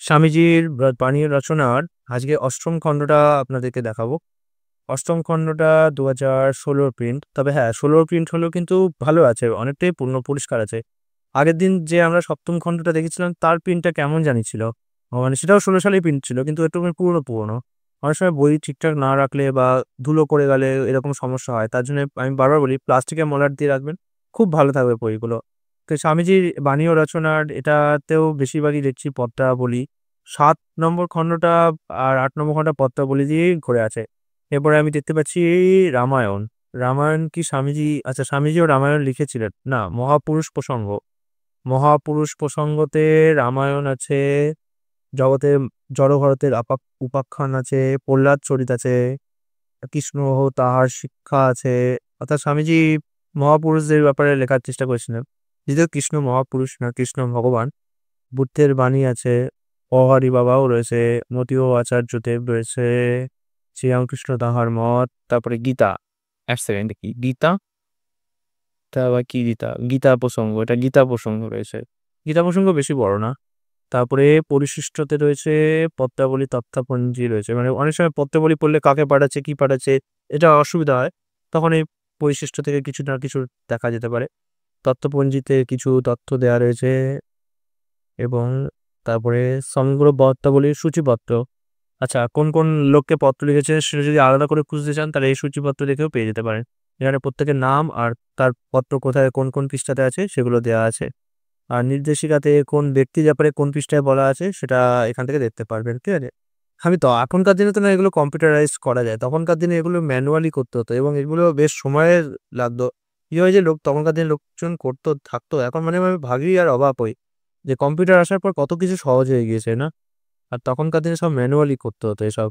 স্বামীজির বাণী রচনার আজকে অষ্টম খণ্ডটা আপনাদেরকে দেখাবো। অষ্টম খণ্ডটা ২০১৬ প্রিন্ট। তবে হ্যাঁ, ১৬ প্রিন্ট হলেও কিন্তু ভালো আছে, অনেকটাই পূর্ণ পরিষ্কার আছে। আগের দিন যে আমরা সপ্তম খণ্ডটা দেখেছিলাম তার প্রিন্টটা কেমন জানি ছিল। মানে সেটাও ১৬ সালেই প্রিন্ট ছিল, কিন্তু একটু পুরনো। অনেক সময় বই ঠিকঠাক না রাখলে বা ধুলো পড়ে গেলে এরকম সমস্যা হয়। তার জন্য আমি বারবার বলি প্লাস্টিকের মলাট দিয়ে রাখবেন। খুব ভালো থাকবে বইগুলো। তো স্বামীজির বাণী ও রচনার এটাতেও বেশিরভাগই দেখছি পত্রাবলী। ৭ নম্বর খণ্ডটা আর ৮ নম্বর খণ্ডটা পত্রাবলী দিয়েই ঘুরে আছে। এরপরে আমি দেখতে পাচ্ছি রামায়ণ। রামায়ণ কি স্বামীজি, আচ্ছা, স্বামীজিও রামায়ণ লিখেছিলেন। না, মহাপুরুষ প্রসঙ্গ। মহাপুরুষ প্রসঙ্গতে রামায়ণ আছে, জগতে জড়ভরতের উপাখ্যান আছে, প্রহ্লাদ চরিত আছে, কৃষ্ণ ও তাহার শিক্ষা আছে। অর্থাৎ স্বামীজি মহাপুরুষদের ব্যাপারে লেখার চেষ্টা করেছিলেন। যদিও কৃষ্ণ মহাপুরুষ না, কৃষ্ণ ভগবান। বুদ্ধের বাণী আছে, অহরি বাবাও রয়েছে, মতীয় আচার্যদেব রয়েছে, শ্রীরামকৃষ্ণ তাহার মত, তারপরে গীতা। এক সেকেন্ড, কি গীতা? তা আবার কি গীতা? গীতা প্রসঙ্গ, এটা গীতা প্রসঙ্গ রয়েছে। গীতা প্রসঙ্গ বেশি বড় না। তারপরে পরিশিষ্টতে রয়েছে পত্রাবলী, তথ্যপঞ্জি রয়েছে। মানে অনেক সময় পত্রাবলী পড়লে কাকে পাঠাচ্ছে, কি পাঠাচ্ছে, এটা অসুবিধা হয়। তখন এই পরিশিষ্ট থেকে কিছু না কিছু দেখা যেতে পারে। তথ্যপঞ্জিতে কিছু তথ্য দেওয়া রয়েছে, এবং তারপরে সমগ্র পত্রাবলীর সূচিপত্র। আচ্ছা, কোন কোন লোককে পত্র লিখেছে সেটা যদি আলাদা করে খুঁজতে চান তাহলে এই সূচিপত্র দেখেও পেয়ে যেতে পারেন। এখানে প্রত্যেকের নাম আর তার পত্র কোথায় কোন কোন পৃষ্ঠাতে আছে সেগুলো দেওয়া আছে। আর নির্দেশিকাতে কোন ব্যক্তির ব্যাপারে কোন পৃষ্ঠায় বলা আছে সেটা এখান থেকে দেখতে পারবেন, ঠিক আছে? আমি তো এখনকার দিনে তো না এগুলো কম্পিউটারাইজ করা যায়, তখনকার দিনে এগুলো ম্যানুয়ালি করতে হতো এবং এগুলো বেশ সময়ের লাগতো। কি হয় যে তখনকার দিনে লোকজন করতো থাকতো, এখন মানে আমি ভাবি আর অবাক হই যে কম্পিউটার আসার পর কত কিছু সহজ হয়ে গিয়েছে না। আর তখনকার দিনে সব ম্যানুয়ালি করতে হতো এসব।